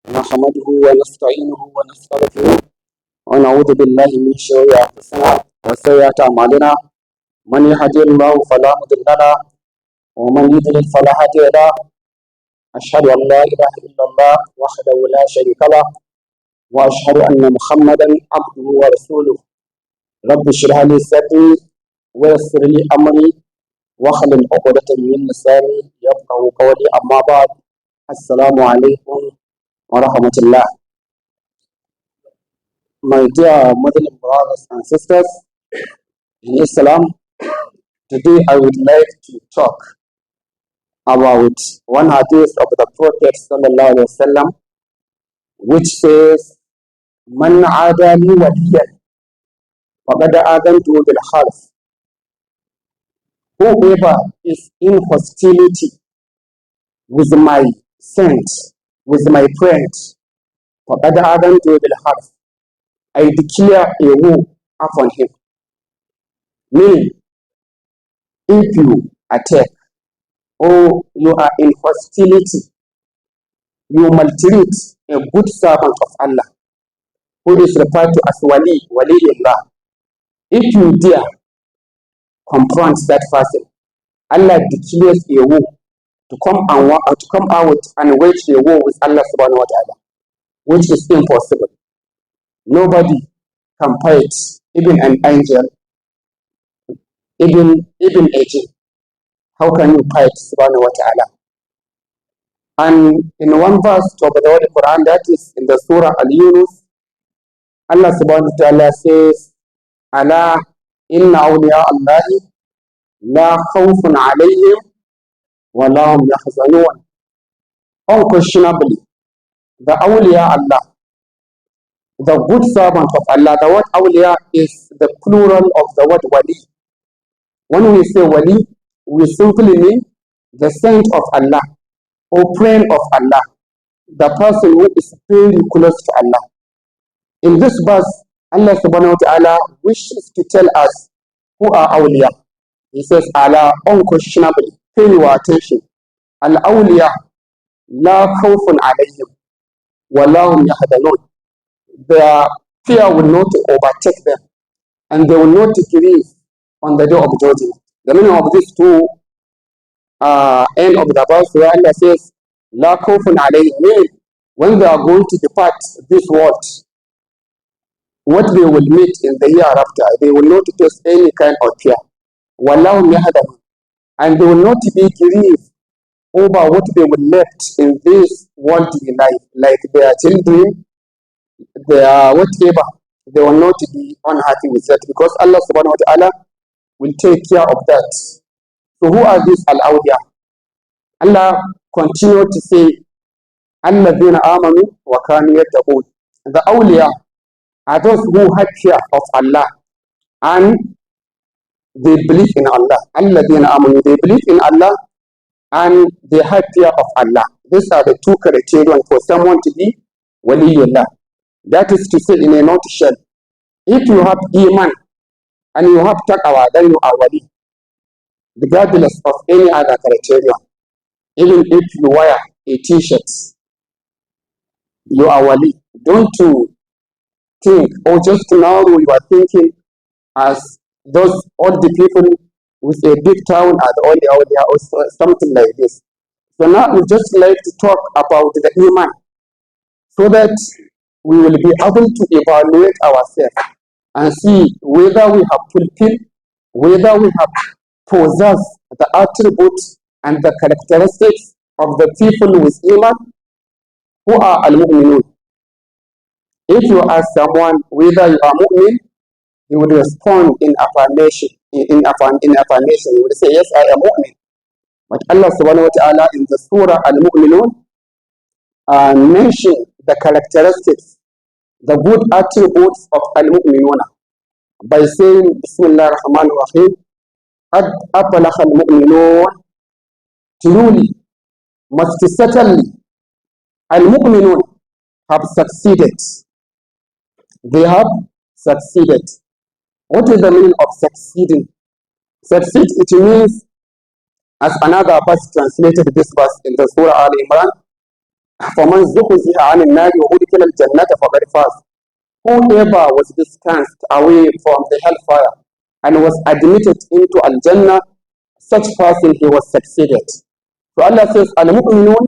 نحمده ونستعينه ونستغفره ونعوذ بالله من شرور أنفسنا وسيئات أعمالنا. من يهده الله فلا مضل له ومن يضلل فلا هادي له. أشهد أن لا إله إلا الله وحده لا شريك له وأشهد أن محمدا عبده ورسوله. رب اشرح لي صدري ويسر لي أمري واحلل عقدة من لساني يفقهوا قولي. أما بعد، السلام عليكم ورحمة الله. My dear Muslim brothers and sisters in Islam, today I would like to talk about one hadith of the Prophet sallallahu alaihi wasallam, which says, "Man adali waliyan, faqad adantu bil harf." Whoever is in hostility with my saint, with my friend, faqad adantu bil harf, I declare a war upon him. Meaning, if you attack or you are in hostility, you maltreat a good servant of Allah, who is referred to as Waliullah. If you dare confront that person, Allah declares a war to come out and wage a war with Allah subhanahu wa ta'ala, which is impossible. Nobody can fight, even an angel, even a jinn. How can you fight subhanahu wa ta'ala? And in one verse of the Holy Quran, that is in the Surah Al-Yunus, Allah subhanahu wa ta'ala says, "Ala inna awliya Allahi la khawfun alayhim wa la hum yahzanun." Unquestionably, the awliya Allah, the good servant of Allah, the word awliya is the plural of the word wali. When we say wali, we simply mean the saint of Allah or friend of Allah, the person who is very close to Allah. In this verse, Allah subhanahu wa ta'ala wishes to tell us who are awliya. He says, Allah, unquestionably, pay your attention. Al-awliya, la khawfun alayhim, wa la hum yahzanun. Their fear will not overtake them, and they will not grieve on the day of judgment. The meaning of these two end of the verse where Allah says, La khawfun alayhim, when they are going to depart this world, what they will meet in the hereafter, they will not face any kind of fear. Wallahu yahdahu, and they will not be grieved over what they will left in this worldly life, like their children, their whatever. They will not be unhappy with that, because Allah subhanahu wa ta'ala will take care of that. So who are these al-awliya? Allah continued to say, "Alladhina amanu wa kanu yattaqun." The awliya are those who have fear of Allah and they believe in Allah. Alladhina amanu, they believe in Allah and they have fear of Allah. These are the two criteria for someone to be Waliullah. That is to say, in a nutshell, if you have Iman and you have Taqwa, then you are Wali, regardless of any other criteria. Even if you wear a t-shirt, you are Wali. Don't you think, or just now you are thinking as those old people with a big town at all or something like this. So now we just like to talk about the Iman, so that we will be able to evaluate ourselves and see whether we have fulfilled, whether we have possessed the attributes and the characteristics of the people with Iman who are almu'minun. If you ask someone whether you are mu'min, he would respond in affirmation. In affirmation, he would say, "Yes, I am mu'min." But Allah subhanahu wa ta'ala in the Surah Al-Mu'minun mentioned the characteristics, the good attributes of al-mu'minuna by saying, "Bismillah ar-Rahman ar-Rahim, Qad aflaha al-mu'minun." Truly, most certainly, al-mu'minun have succeeded. They have succeeded. What is the meaning of succeeding? Succeed, it means, as another verse translated this verse in the Surah Al-Imran, فَمَنْ زُحْزِحَ عَنِ النَّارِ وَأُدْخِلَ الْجَنَّةَ فَقَدْ فَازَ. Whoever was distanced away from the hellfire and was admitted into Al-Jannah, such person he was succeeded. So Allah says, Al-mu'minun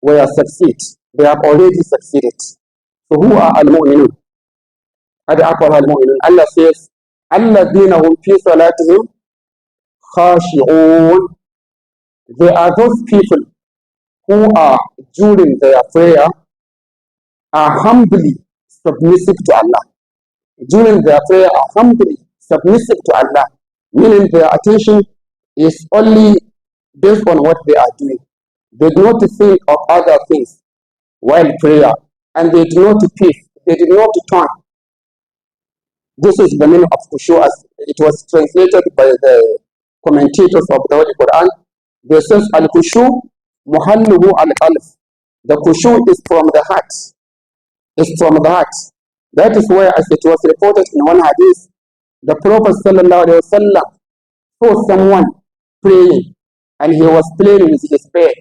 will succeed. They have already succeeded. So who are Al-mu'minun? Al-mu'minun. Allah says, الَّذِينَ هُمْ فِي صَلَاتِهِمْ خَاشِعُونَ. They are those people who are, during their prayer, are humbly submissive to Allah. During their prayer, are humbly submissive to Allah, meaning their attention is only based on what they are doing. They do not think of other things while prayer, and they do not peace. They do not turn. This is the meaning of khushu, as it was translated by the commentators of the Holy Quran. They says al-khushu muhalluhu al-qalb. The khushu is from the heart. It's from the heart. That is why, as it was reported in one hadith, the Prophet ﷺ saw someone praying, and he was playing with his bed.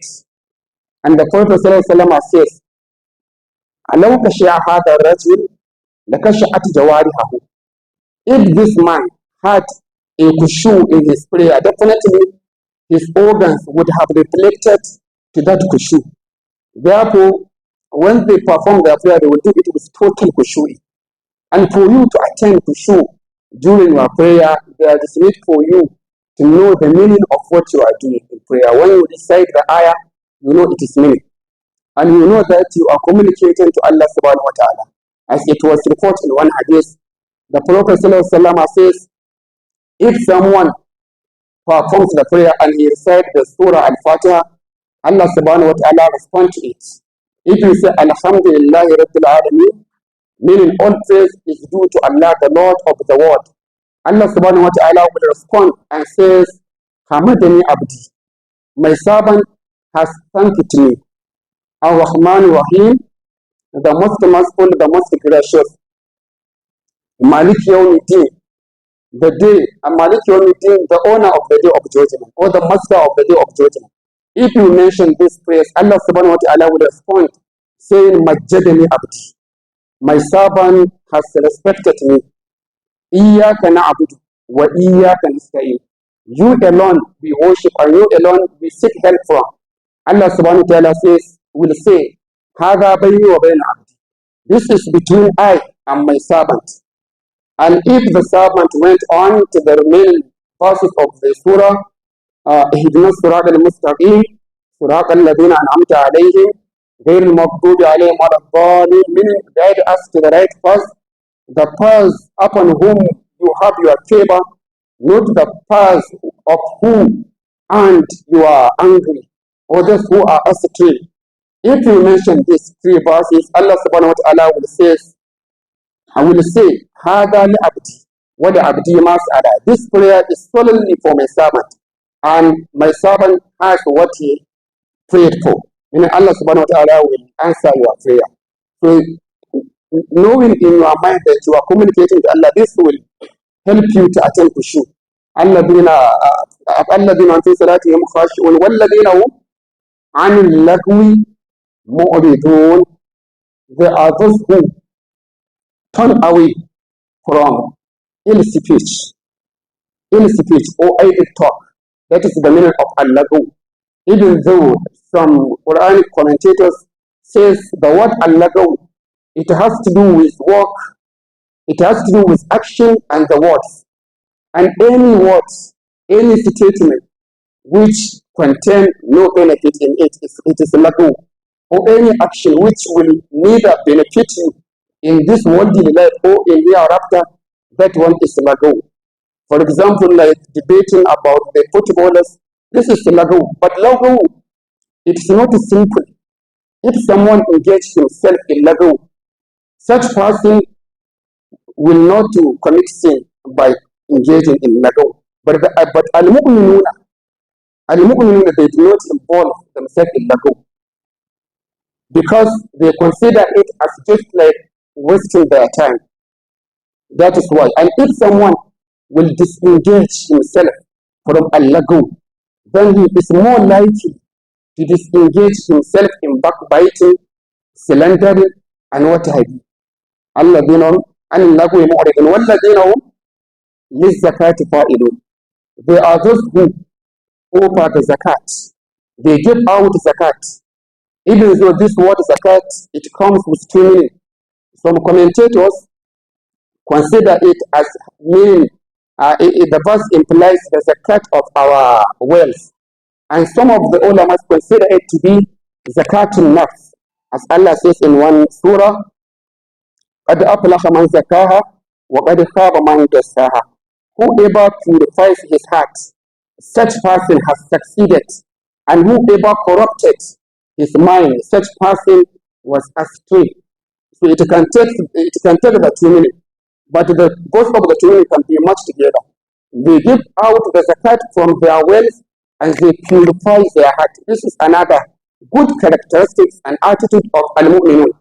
And the Prophet ﷺ says, أَلَوْ كَشِعَ هَذَا الرَّجُلُ لَكَشَعَتْ جَوَارِحَهُ. If this man had a khushu in his prayer, definitely his organs would have reflected to that khushu. Therefore, when they perform their prayer, they will do it with total khushu. And for you to attain khushu during your prayer, there is need for you to know the meaning of what you are doing in prayer. When you recite the ayah, you know it is meaning. And you know that you are communicating to Allah subhanahu wa ta'ala. As it was reported in one hadith, the Prophet ﷺ says, if someone performs the prayer and he recites the Surah Al-Fatiha, Allah subhanahu wa ta'ala responds to it. If you say, Alhamdulillahi Rabbil Alameen, meaning all praise is due to Allah, the Lord of the world, Allah subhanahu wa ta'ala will respond and says, Hamadani Abdi, my servant has thanked me. Ar-Rahman Rahim, the most merciful, the most gracious. Malik Yawmiddin, the day, and Malik Yawmiddin, the owner of the day of judgment, or the master of the day of judgment. If you mention this praise, Allah subhanahu wa ta'ala will respond, saying, Majjadani Abdi, my servant has respected me. Iyyaka na'budu wa iyyaka nasta'in. You alone we worship, and you alone we seek help from. Allah subhanahu wa ta'ala will say, Hadha bayni wa bayna abdi. This is between I and my servant. And if the servant went on to the remaining verses of the surah, اهدنا الصراط المستقيم صراط الذين أنعمت عليهم غير المغضوب عليهم ولا الضالين, meaning guide us to the right path, the path upon whom you have your favor, not the path of whom and you are angry, or those who are astray. If you mention these three verses, Allah subhanahu wa ta'ala will say, Hada li abdi, wa li abdi ma sa'ala. This prayer is solely for my servant, and my servant has what he prayed for. Meaning Allah subhanahu wa ta'ala will answer your prayer. So, knowing in your mind that you are communicating with Allah, this will help you to attain khushu. الذين في صلاتهم خاشعون والذين هم عن اللغو معرضون. They are those who turn away from ill speech or idle talk. That is the meaning of al-laghu. Even though some Quranic commentators says the word al-laghu, it has to do with work, it has to do with action and the words. And any words, any statement which contain no benefit in it, it is laghu. Or any action which will neither benefit you in this worldly life or in hereafter, that one is laghu. For example, like debating about the footballers, this is laghu. But laghu, it's not simple. If someone engages himself in laghu, such person will not commit sin by engaging in laghu. But al-mu'minuna, they do not involve themselves in laghu, because they consider it as just like wasting their time. That is why. And if someone will disengage himself from al-laghu, then he is more likely to to disengage himself in backbiting, slandering, and what have you. الذين هم عن اللغو معرضون والذين هم للزكاة فاعلون. They are those who offer the zakat. They give out zakat. Even though this word zakat, it comes with two meanings. Some commentators consider it as meaning, the verse implies the zakat of our wealth. And some of the ulama consider it to be zakatun nafs. As Allah says in one surah, قَدْ أَفْلَحَ مَنْ زَكَّاهَا وَقَدْ خَابَ مَنْ دَسَّاهَا. Whoever purifies his heart, such person has succeeded. And whoever corrupted his mind, such person was astray. So it can take the two meanings, but both of the two meanings can be matched together. They give out the zakat from their wealth and they purify their heart. This is another good characteristics and attitude of almu'minun.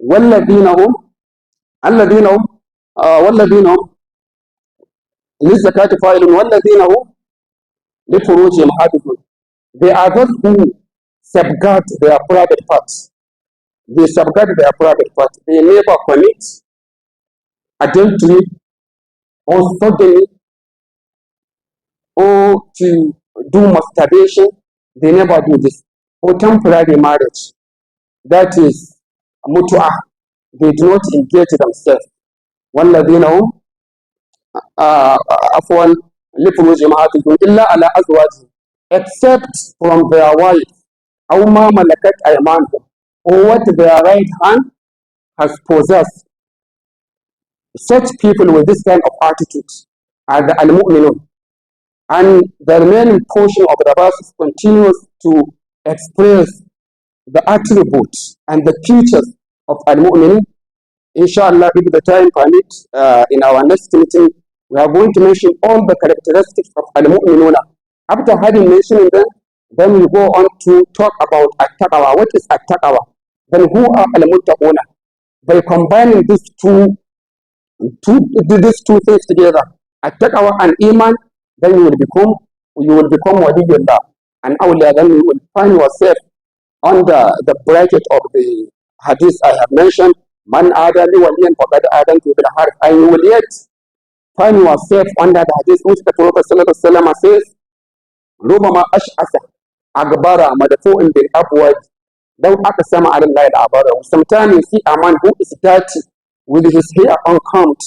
والذين هم والذين هم للزكاة فاعلون والذين هم لفروجهم حافظون. They are those who safeguard their private parts. They safeguard their private parts. They never commit adultery or sodomy or to do masturbation. They never do this. Or temporary marriage. That is mutu'ah. They do not engage themselves. والذين هم عفوا لفروجهم حافظون إلا على أزواجهم, except from their wife أو ما ملكت أيمانهم, or what their right hand has possessed. Such people with this kind of attitude are the al-mu'minun. And the remaining portion of the verse continues to express the attributes and the features of al-mu'minun. Inshallah, if the time permits, in our next meeting, we are going to mention all the characteristics of al-mu'minuna. After having mentioned them, then we go on to talk about at-taqwa. What is at-taqwa? Then who are al-muttaquna? By combining these two things together, at-taqwa and iman, then you will become waliyullah and awliya. Then you will find yourself under the bracket of the hadith I have mentioned. Man adali waliyan faqad adantu bil harb. And you will yet find yourself under the hadith which the Prophet sallallahu alaihi wasallam says, ربما أشعث أغبر مدفوع بالأبواب لو أقسم على الله العبارة. Sometimes you see a man who is dirty with his hair uncombed,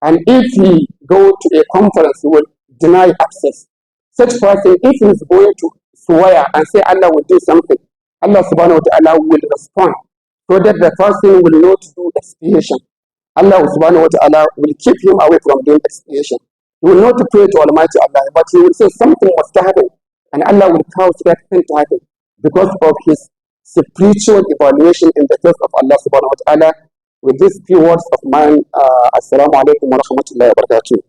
and if he go to a conference, he will deny access. Such person, if he is going to swear and say Allah will do something, Allah subhanahu wa ta'ala will respond, so that the person will not do expiation. Allah subhanahu wa ta'ala will keep him away from doing expiation. He will not pray to Almighty Allah, but he will say something must happen, and Allah will cause that thing to happen because of his spiritual evaluation in the face of Allah subhanahu wa ta'ala. With these few words of mine, assalamu alaikum wa rahmatullahi wa barakatuh.